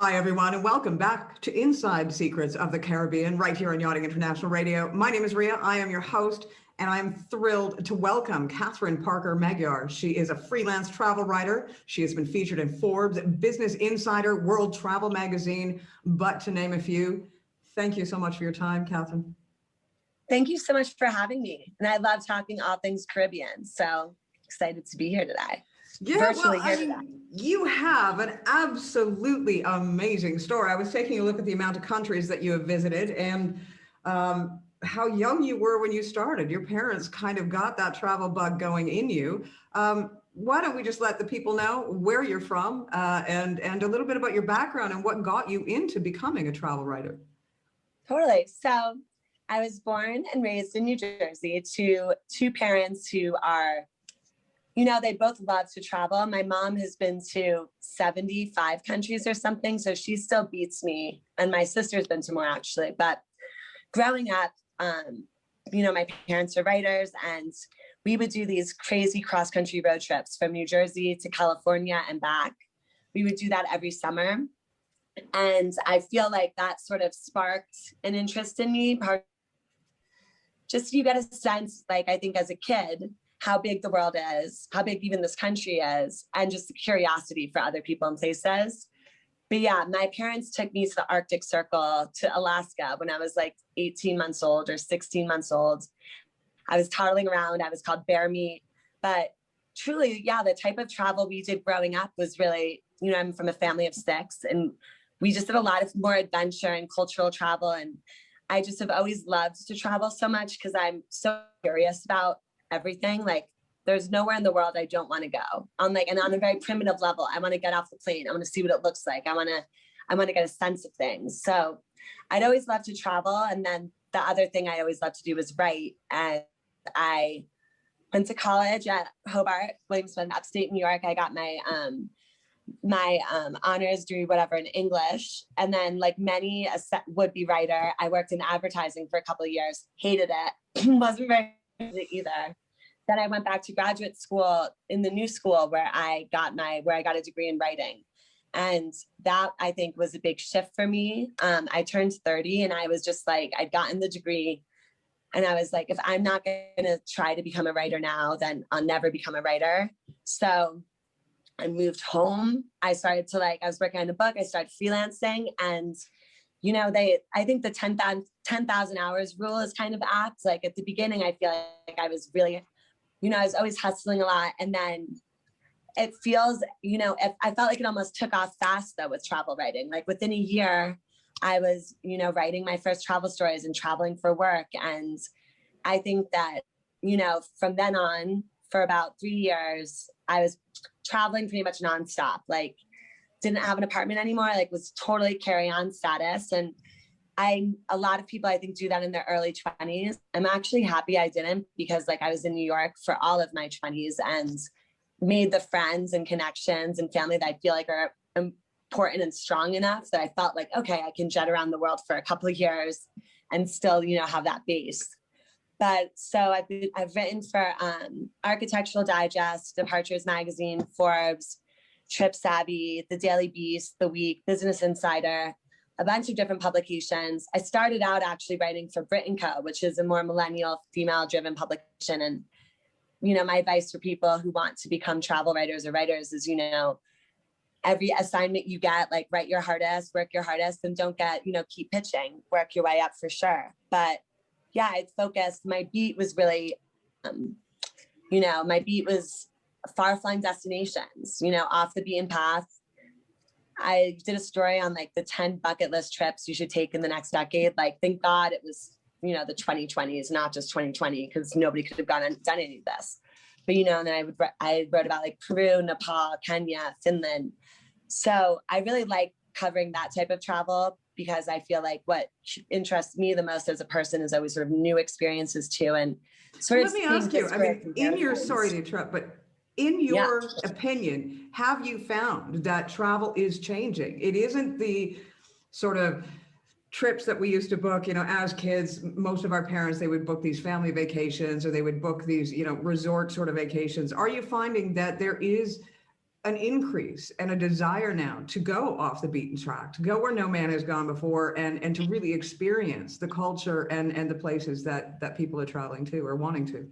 Hi, everyone, and welcome back to Inside Secrets of the Caribbean, right here on Yachting International Radio. My name is Ria. I am your host, and I'm thrilled to welcome Katherine Parker-Magyar. She is a freelance travel writer. She has been featured in Forbes, Business Insider, World Travel Magazine, but to name a few. Thank you so much for your time, Katherine. Thank you so much for having me. And I love talking all things Caribbean. So excited to be here today. Yeah, you have an absolutely amazing story. I was taking a look at the amount of countries that you have visited and how young you were when you started. Your parents kind of got that travel bug going in you. Why don't we just let the people know where you're from and a little bit about your background and what got you into becoming a travel writer? Totally. So I was born and raised in New Jersey to two parents who are, they both love to travel. My mom has been to 75 countries or something, so she still beats me. And my sister's been to more, actually. But growing up, my parents are writers, and we would do these crazy cross-country road trips from New Jersey to California and back. We would do that every summer. And I feel like that sort of sparked an interest in me. Just you get a sense, like, I think as a kid, how big the world is, how big even this country is, and just the curiosity for other people and places. But yeah, my parents took me to the Arctic Circle to Alaska when I was like 18 months old or 16 months old. I was toddling around. I was called bear meat. But truly, yeah, the type of travel we did growing up was really, I'm from a family of 6, and we just did a lot of more adventure and cultural travel. And I just have always loved to travel so much because I'm so curious about everything. Like, there's nowhere in the world I don't want to go on, and on a very primitive level. I want to get off the plane. I want to see what it looks like. I want to get a sense of things. So I'd always loved to travel. And then the other thing I always loved to do was write. And I went to college at Hobart, Williamsburg, upstate New York. I got my honors degree, whatever, in English. And then, like many would-be writer, I worked in advertising for a couple of years, hated it, wasn't very good either. Then I went back to graduate school in the new school where I got a degree in writing. And that, I think, was a big shift for me. I turned 30 and I was just like, I'd gotten the degree and I was like, if I'm not going to try to become a writer now, then I'll never become a writer. So I moved home. I started to I was working on a book. I started freelancing, and I think the 10,000 hours rule is kind of apt. Like at the beginning, I feel like I was really, I was always hustling a lot. And then it feels, I felt like it almost took off fast though with travel writing. Like within a year, I was, writing my first travel stories and traveling for work. And I think that, from then on, for about 3 years, I was traveling pretty much nonstop. Like, didn't have an apartment anymore, like was totally carry-on status. And a lot of people, I think, do that in their early 20s. I'm actually happy I didn't, because I was in New York for all of my 20s and made the friends and connections and family that I feel like are important and strong enough that I felt like, okay, I can jet around the world for a couple of years and still, have that base. But so I've written for Architectural Digest, Departures Magazine, Forbes, Trip Savvy, The Daily Beast, The Week, Business Insider, a bunch of different publications. I started out actually writing for Brit & Co., which is a more millennial, female-driven publication. And, my advice for people who want to become travel writers or writers is, every assignment you get, write your hardest, work your hardest, and don't get, keep pitching, work your way up for sure. But yeah, I focused, my beat was really, my beat was far-flung destinations, off the beaten path. I did a story on the 10 bucket list trips you should take in the next decade. Thank God it was, the 2020s, not just 2020, because nobody could have done any of this. But, and then I wrote about Peru, Nepal, Kenya, Finland. So I really like covering that type of travel, because I feel like what interests me the most as a person is always sort of new experiences too. And sort of, let me ask you, in your, sorry to interrupt, but in your opinion, have you found that travel is changing? It isn't the sort of trips that we used to book, as kids. Most of our parents, they would book these family vacations, or they would book these, resort sort of vacations. Are you finding that there is an increase and a desire now to go off the beaten track, to go where no man has gone before, and to really experience the culture and the places that people are traveling to or wanting to.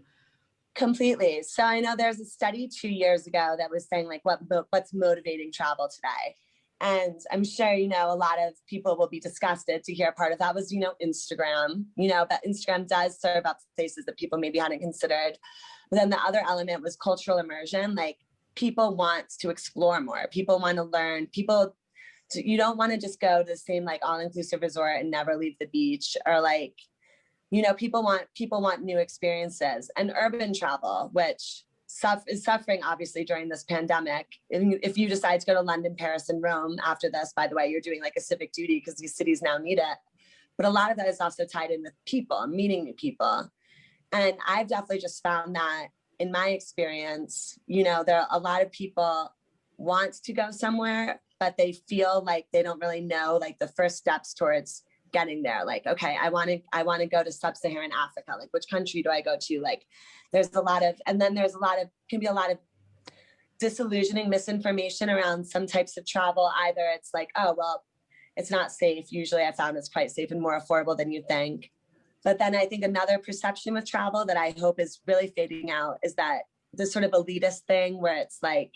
Completely. So I know there's a study 2 years ago that was saying like what's motivating travel today. And I'm sure, a lot of people will be disgusted to hear part of that was, Instagram, but Instagram does serve up places that people maybe hadn't considered. But then the other element was cultural immersion. Like, people want to explore more. People want to learn. You don't want to just go to the same like all-inclusive resort and never leave the beach, or like, people want new experiences. And urban travel, which is suffering obviously during this pandemic. If you decide to go to London, Paris, and Rome after this, by the way, you're doing like a civic duty because these cities now need it. But a lot of that is also tied in with people, meeting new people. And I've definitely just found that in my experience, there are a lot of people want to go somewhere, but they feel like they don't really know like the first steps towards getting there. Like, okay, I want to go to sub-Saharan Africa. Like, which country do I go to? Like, can be a lot of disillusioning misinformation around some types of travel. Either it's like, oh, well, it's not safe. Usually I found it's quite safe and more affordable than you think. But then I think another perception with travel that I hope is really fading out is that this sort of elitist thing where it's like,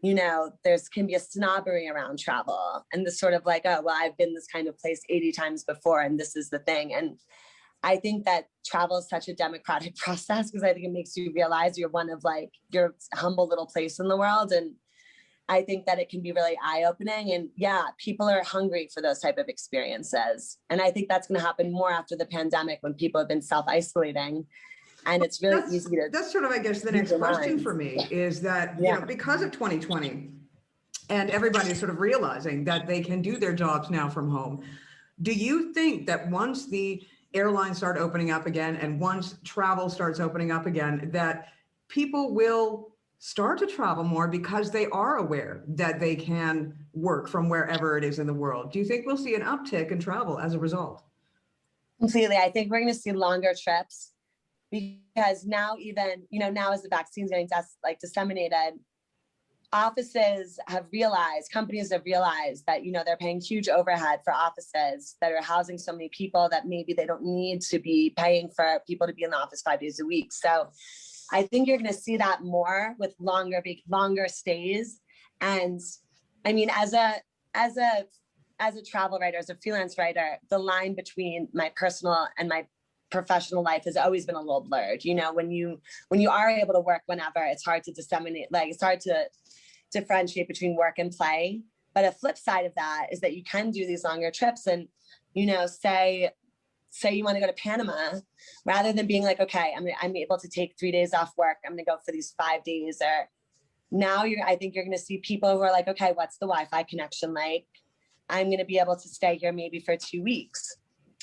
can be a snobbery around travel, and this sort of like, oh, well, I've been this kind of place 80 times before, and this is the thing. And I think that travel is such a democratic process, because I think it makes you realize you're one of like your humble little place in the world. And I think that it can be really eye-opening. And yeah, people are hungry for those type of experiences. And I think that's going to happen more after the pandemic, when people have been self-isolating. And it's really easy to. That's sort of, I guess, the next question for me is that, because of 2020 and everybody's sort of realizing that they can do their jobs now from home, do you think that once the airlines start opening up again and once travel starts opening up again, that people will start to travel more because they are aware that they can work from wherever it is in the world? Do you think we'll see an uptick in travel as a result? Completely. I think we're going to see longer trips, because now even, now as the vaccine's getting disseminated, companies have realized that, they're paying huge overhead for offices that are housing so many people that maybe they don't need to be paying for people to be in the office 5 days a week. So I think you're going to see that more with longer stays. And I mean, as a travel writer, as a freelance writer, the line between my personal and my professional life has always been a little blurred. When you are able to work whenever, it's hard to it's hard to differentiate between work and play. But a flip side of that is that you can do these longer trips, and say you want to go to Panama, rather than being like, okay, I'm able to take 3 days off work, I'm going to go for these 5 days. Or now I think you're going to see people who are like, okay, what's the Wi-Fi connection like? I'm going to be able to stay here maybe for 2 weeks.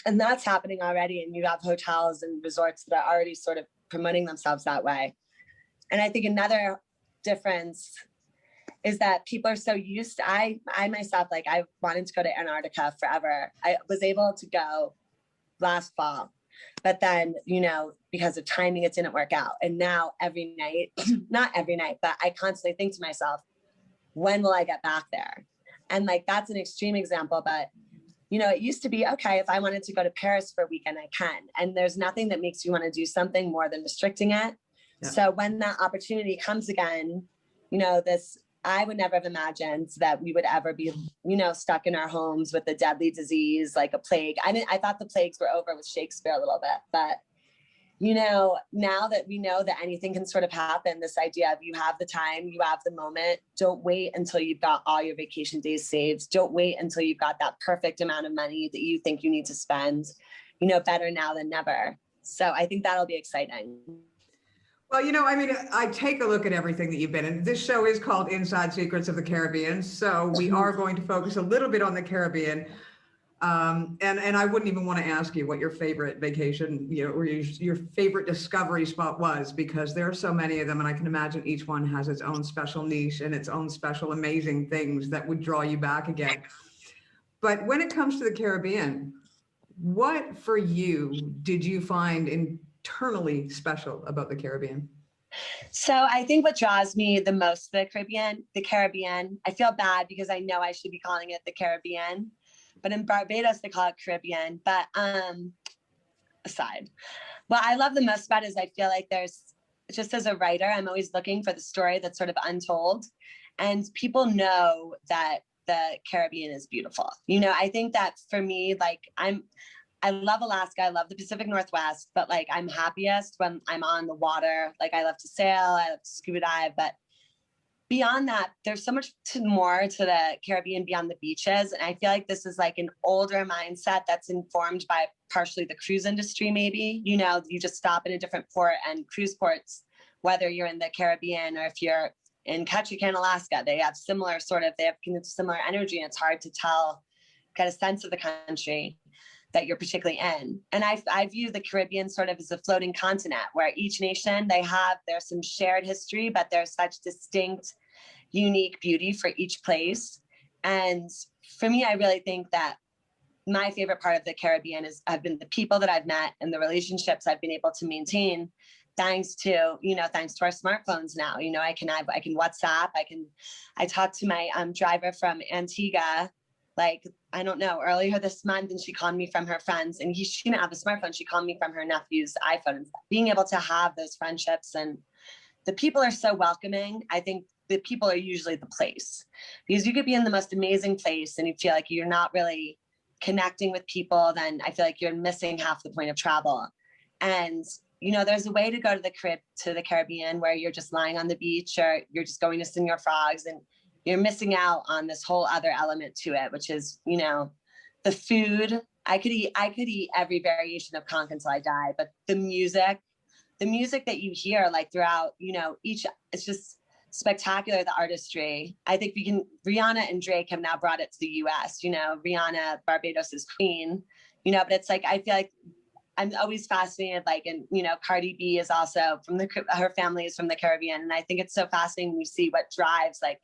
And that's happening already. And you have hotels and resorts that are already sort of promoting themselves that way. And I think another difference is that people are so used to, I myself, like, I wanted to go to Antarctica forever. I was able to go last fall, but then, because of timing, it didn't work out. And now every night, not every night, but I constantly think to myself, when will I get back there? And like, that's an extreme example, but it used to be, okay, if I wanted to go to Paris for a weekend, I can. And there's nothing that makes you want to do something more than restricting it. Yeah. So when that opportunity comes again, I would never have imagined that we would ever be, stuck in our homes with a deadly disease like a plague. I thought the plagues were over with Shakespeare a little bit, but now that we know that anything can sort of happen, this idea of you have the time, you have the moment, don't wait until you've got all your vacation days saved. Don't wait until you've got that perfect amount of money that you think you need to spend, better now than never. So I think that'll be exciting. Well, I take a look at everything that you've been in. This show is called Inside Secrets of the Caribbean. So we are going to focus a little bit on the Caribbean. And I wouldn't even want to ask you what your favorite vacation, or your favorite discovery spot was, because there are so many of them. And I can imagine each one has its own special niche and its own special, amazing things that would draw you back again. But when it comes to the Caribbean, what for you did you find internally special about the Caribbean? So I think what draws me the most to the Caribbean, I feel bad because I know I should be calling it the Caribbean, but in Barbados they call it Caribbean. But aside, what I love the most about it is I feel like there's, just as a writer, I'm always looking for the story that's sort of untold. And people know that the Caribbean is beautiful. You know, I think that for me, like I love Alaska, I love the Pacific Northwest, but like I'm happiest when I'm on the water. Like I love to sail, I love to scuba dive, but beyond that, there's so much more to the Caribbean beyond the beaches. And I feel like this is like an older mindset that's informed by partially the cruise industry, maybe. You know, you just stop in a different port, and cruise ports, whether you're in the Caribbean or if you're in Ketchikan, Alaska, they have similar energy, and it's hard to get a sense of the country that you're particularly in. And I view the Caribbean sort of as a floating continent where each nation, there's some shared history, but there's such distinct, unique beauty for each place. And for me, I really think that my favorite part of the Caribbean have been the people that I've met and the relationships I've been able to maintain thanks to our smartphones now. You know, I can WhatsApp, I talked to my driver from Antigua, like, I don't know, earlier this month, and she called me from her friends, and she didn't have a smartphone. She called me from her nephew's iPhone. Being able to have those friendships, and the people are so welcoming. I think the people are usually the place, because you could be in the most amazing place and you feel like you're not really connecting with people, then I feel like you're missing half the point of travel. And you know, there's a way to go to the Caribbean where you're just lying on the beach, or you're just going to sing your frogs, and you're missing out on this whole other element to it, which is, you know, the food. I could eat every variation of conch until I die, but the music that you hear, like throughout, you know, it's just spectacular, the artistry. I think Rihanna and Drake have now brought it to the US, you know, Rihanna, Barbados' queen, you know, but it's like, I feel like I'm always fascinated, like, and, you know, Cardi B is also her family is from the Caribbean. And I think it's so fascinating when you see what drives like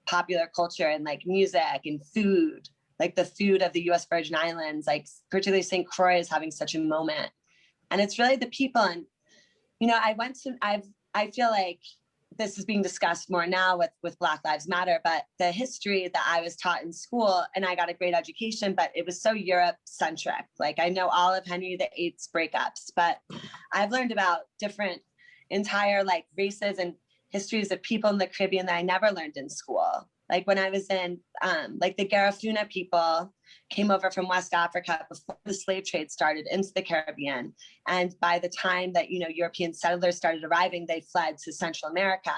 popular culture and like music and food, like the food of the US Virgin Islands, like particularly St. Croix is having such a moment. And it's really the people. And, you know, I feel like this is being discussed more now with Black Lives Matter, but the history that I was taught in school, and I got a great education, but it was so Europe centric. Like I know all of Henry VIII's breakups, but I've learned about different entire like races and histories of people in the Caribbean that I never learned in school. Like when I was in, like the Garifuna people came over from West Africa before the slave trade started into the Caribbean. And by the time that, you know, European settlers started arriving, they fled to Central America.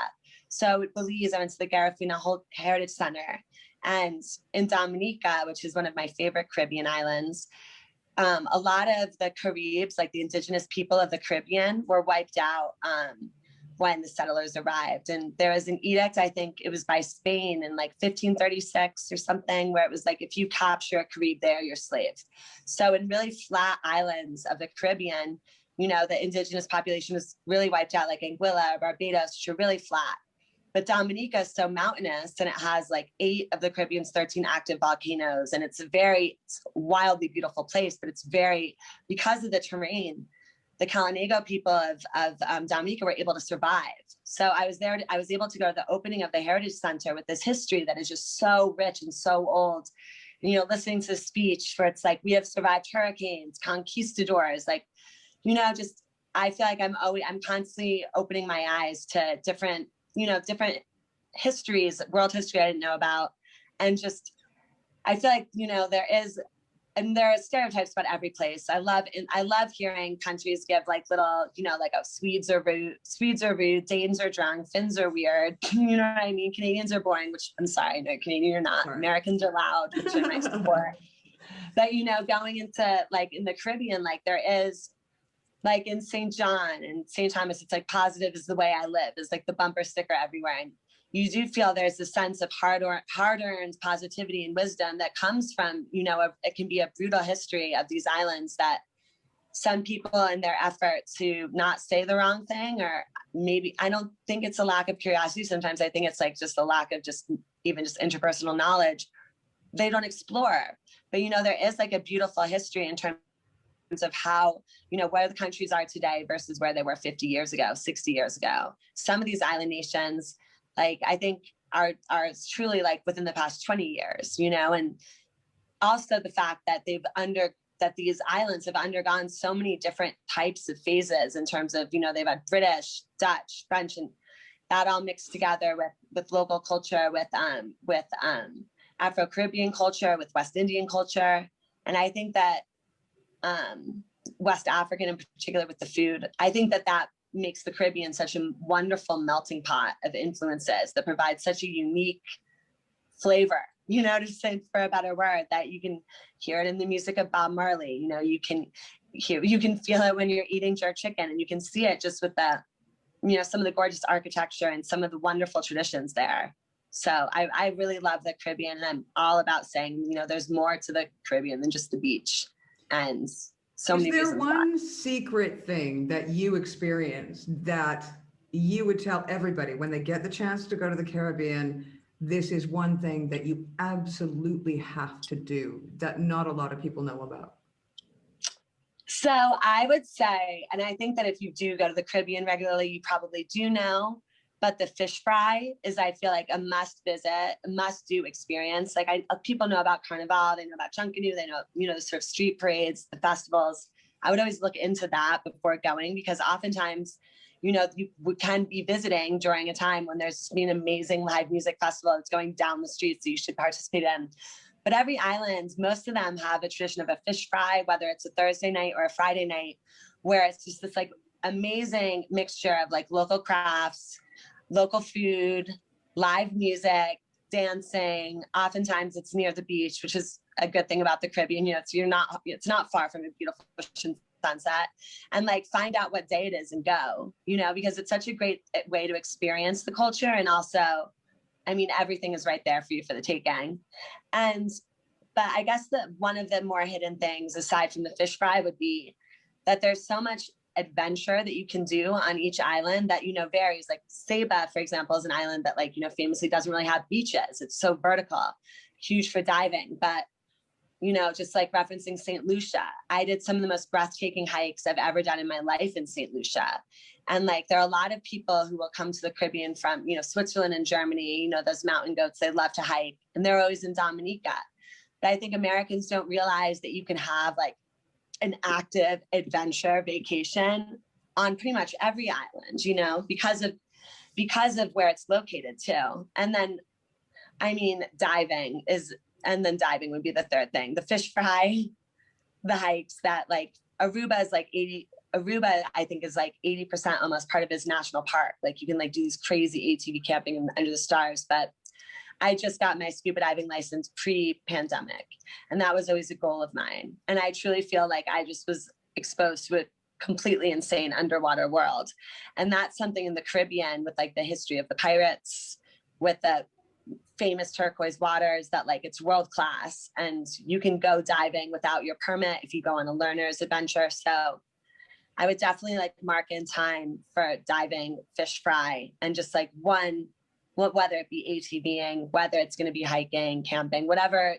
So at Belize, I went to the Garifuna Heritage Center. And in Dominica, which is one of my favorite Caribbean islands, a lot of the Caribs, like the indigenous people of the Caribbean, were wiped out when the settlers arrived. And there was an edict, I think it was by Spain in like 1536 or something, where it was like, if you capture a Carib there, you're slave. So in really flat islands of the Caribbean, you know, the indigenous population was really wiped out, like Anguilla, Barbados, which are really flat. But Dominica is so mountainous, and it has like 8 of the Caribbean's 13 active volcanoes. And it's a wildly beautiful place, but because of the terrain, the Kalinago people of Dominica were able to survive. So I was able to go to the opening of the Heritage Center with this history that is just so rich and so old. You know, listening to the speech where it's like, we have survived hurricanes, conquistadors, like, you know, just, I feel like I'm constantly opening my eyes to different histories, world history I didn't know about. And just, I feel like, you know, there are stereotypes about every place. I love hearing countries give like little, you know, like, oh, Swedes are rude, Danes are drunk, Finns are weird. You know what I mean? Canadians are boring, which I'm sorry, no, Canadian are not. Sorry. Americans are loud, which are nice support. But, you know, going into like in the Caribbean, like there is, like in St. John and St. Thomas, it's like positive is the way I live. It's like the bumper sticker everywhere. And you do feel there's a sense of hard-earned positivity and wisdom that comes from, you know, it can be a brutal history of these islands that some people in their effort to not say the wrong thing, or maybe, I don't think it's a lack of curiosity. Sometimes I think it's like just a lack of even interpersonal knowledge. They don't explore. But, you know, there is like a beautiful history in terms of how, where the countries are today versus where they were 50 years ago, 60 years ago. Some of these island nations, like, I think are truly like within the past 20 years, and also the fact that that these islands have undergone so many different types of phases in terms of, they've had British, Dutch, French, and that all mixed together with local culture, with Afro-Caribbean culture, with West Indian culture. And I think that West African in particular with the food, I think that makes the Caribbean such a wonderful melting pot of influences that provide such a unique flavor, to say for a better word, that you can hear it in the music of Bob Marley. You can feel it when you're eating jerk chicken, and you can see it just with the, some of the gorgeous architecture and some of the wonderful traditions there. So I really love the Caribbean, and I'm all about saying, there's more to the Caribbean than just the beach. And so many reasons. Is there one secret thing that you experienced that you would tell everybody when they get the chance to go to the Caribbean? This is one thing that you absolutely have to do that not a lot of people know about. So I would say, and I think that if you do go to the Caribbean regularly, you probably do know, but the fish fry is, I feel like, a must visit, must do experience. Like, people know about Carnival, they know about Junkanoo, they know, the sort of street parades, the festivals. I would always look into that before going, because oftentimes, you can be visiting during a time when there's an amazing live music festival that's going down the street, so you should participate in. But every island, most of them have a tradition of a fish fry, whether it's a Thursday night or a Friday night, where it's just this like amazing mixture of like local crafts, local food, live music, dancing. Oftentimes it's near the beach, which is a good thing about the Caribbean. It's not far from a beautiful ocean sunset, and like find out what day it is and go, because it's such a great way to experience the culture. And also, everything is right there for you for the taking. But I guess that one of the more hidden things, aside from the fish fry, would be that there's so much adventure that you can do on each island that, varies. Like Saba, for example, is an island that famously doesn't really have beaches. It's so vertical, huge for diving. But, just like referencing St. Lucia, I did some of the most breathtaking hikes I've ever done in my life in St. Lucia. And there are a lot of people who will come to the Caribbean from, Switzerland and Germany, those mountain goats, they love to hike, and they're always in Dominica. But I think Americans don't realize that you can have an active adventure vacation on pretty much every island, because of where it's located too. And then, diving would be the third thing. The fish fry, the hikes, that Aruba is Aruba, I think, is 80% almost part of his national park. You can do these crazy ATV camping under the stars. But I just got my scuba diving license pre-pandemic, and that was always a goal of mine. And I truly feel like I just was exposed to a completely insane underwater world. And that's something in the Caribbean with the history of the pirates, with the famous turquoise waters, that it's world class, and you can go diving without your permit if you go on a learner's adventure. So I would definitely mark in time for diving, fish fry, and just whether it be ATVing, whether it's going to be hiking, camping, whatever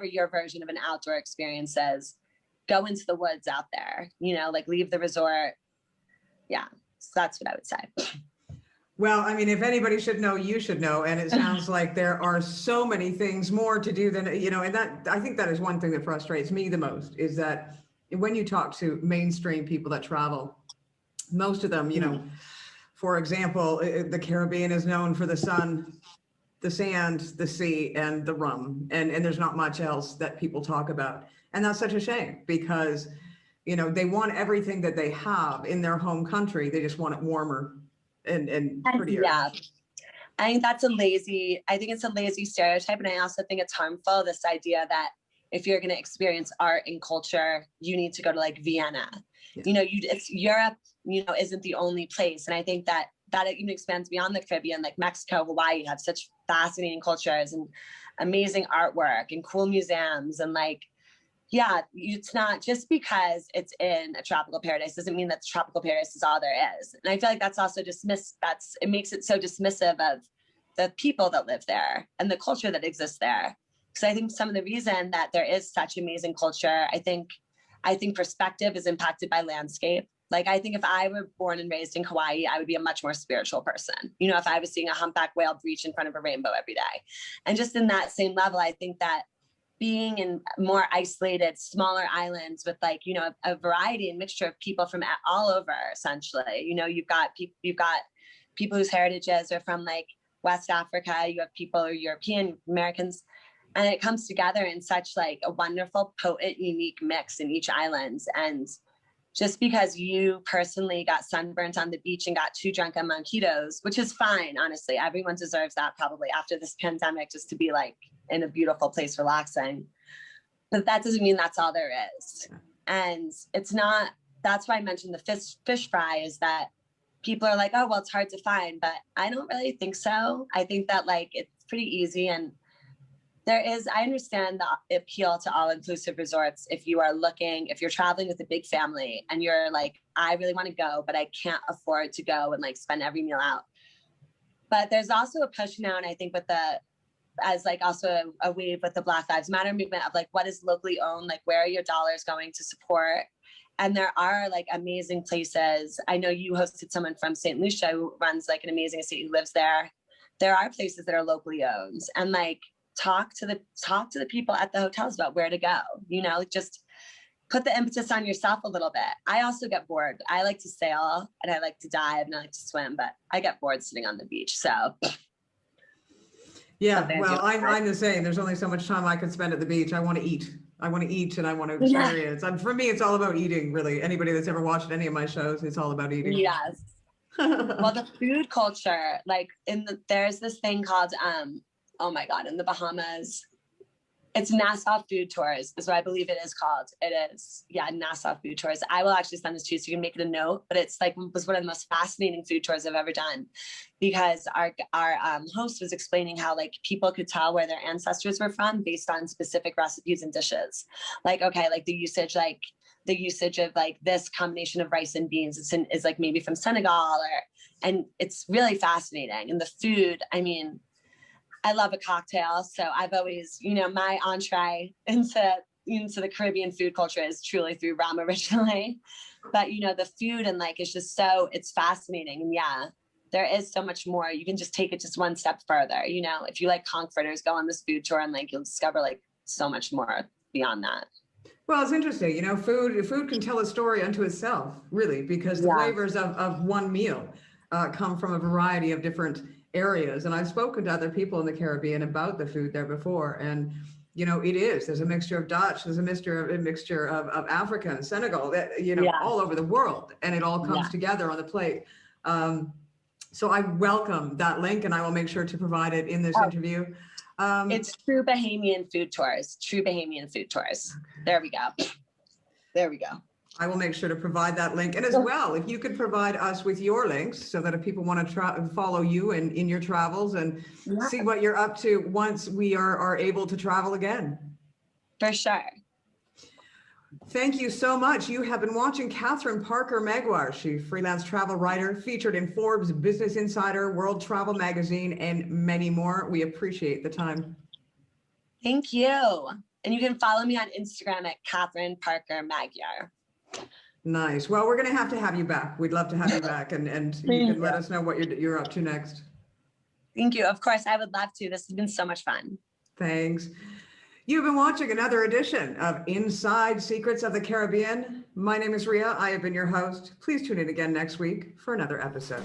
your version of an outdoor experience is, go into the woods out there, leave the resort. Yeah. So that's what I would say. Well, if anybody should know, you should know. And it sounds like there are so many things more to do than, and that, I think that is one thing that frustrates me the most, is that when you talk to mainstream people that travel, most of them, for example, the Caribbean is known for the sun, the sand, the sea, and the rum. And there's not much else that people talk about. And that's such a shame, because, they want everything that they have in their home country. They just want it warmer and prettier. Yeah. I think it's a lazy stereotype. And I also think it's harmful, this idea that if you're going to experience art and culture, you need to go to Vienna. Yeah. It's Europe, isn't the only place. And I think that even expands beyond the Caribbean, Mexico, Hawaii have such fascinating cultures and amazing artwork and cool museums. And it's not just because it's in a tropical paradise doesn't mean that the tropical paradise is all there is. And I feel like that's also it makes it so dismissive of the people that live there and the culture that exists there. Because I think some of the reason that there is such amazing culture, I think I think perspective is impacted by landscape. Like, I think if I were born and raised in Hawaii, I would be a much more spiritual person. You know, if I was seeing a humpback whale breach in front of a rainbow every day. And just in that same level, I think that being in more isolated, smaller islands with, like, you know, a variety and mixture of people from all over, essentially. You know, you've got people whose heritages are from, like, West Africa, you have people who are European Americans, and it comes together in such, like, a wonderful, potent, unique mix in each island. And just because you personally got sunburnt on the beach and got too drunk on mojitos, which is fine, honestly, everyone deserves that probably after this pandemic, just to be, like, in a beautiful place relaxing. But that doesn't mean that's all there is. And it's not, that's why I mentioned the fish fry, is that people are like, oh, well, it's hard to find, but I don't really think so. I think that, like, it's pretty easy. And I understand the appeal to all-inclusive resorts if you're traveling with a big family and you're like, I really want to go, but I can't afford to go and, like, spend every meal out. But there's also a push now, and I think as like also a wave with the Black Lives Matter movement of, like, what is locally owned, like, where are your dollars going to support? And there are, like, amazing places. I know you hosted someone from St. Lucia who runs, like, an amazing estate, who lives there. There are places that are locally owned, and, like, talk to the people at the hotels about where to go, you know, just put the impetus on yourself a little bit. I also get bored. I like to sail and I like to dive and I like to swim, but I get bored sitting on the beach. So yeah, well, I'm the same. There's only so much time I can spend at the beach. I want to eat and I want to experience. And for me, it's all about eating, really. Anybody that's ever watched any of my shows, it's all about eating. Yes. Well, the food culture, like, there's this thing called, oh my God, in the Bahamas, it's Nassau Food Tours is what I believe it is called. It is, yeah, Nassau Food Tours. I will actually send this to you so you can make it a note, but it's, like, was one of the most fascinating food tours I've ever done, because our host was explaining how, like, people could tell where their ancestors were from based on specific recipes and dishes. Like, okay, like the usage of, like, this combination of rice and beans is like maybe from Senegal, and it's really fascinating. And the food, I mean, I love a cocktail. So I've always, you know, my entree into the Caribbean food culture is truly through rum originally. But, you know, the food and, like, it's fascinating. And yeah, there is so much more. You can just take it just one step further. You know, if you like conch fritters, go on this food tour and, like, you'll discover, like, so much more beyond that. Well, it's interesting, you know, food can tell a story unto itself, really, because the flavors of one meal come from a variety of different areas. And I've spoken to other people in the Caribbean about the food there before. And, you know, there's a mixture of Dutch, there's a mixture of African, Senegal, you know, all over the world. And it all comes together on the plate. So I welcome that link, and I will make sure to provide it in this interview. It's True Bahamian Food Tours. True Bahamian Food Tours. There we go. I will make sure to provide that link. And as well, if you could provide us with your links so that if people want to follow you in your travels and see what you're up to once we are able to travel again. For sure. Thank you so much. You have been watching Katherine Parker-Magyar. She's a freelance travel writer featured in Forbes, Business Insider, World Travel Magazine, and many more. We appreciate the time. Thank you. And you can follow me on Instagram at Katherine Parker-Magyar. Nice. Well, we're going to have you back. We'd love to have you back, and you can let us know what you're up to next. Thank you. Of course, I would love to. This has been so much fun. Thanks. You've been watching another edition of Inside Secrets of the Caribbean. My name is Ria. I have been your host. Please tune in again next week for another episode.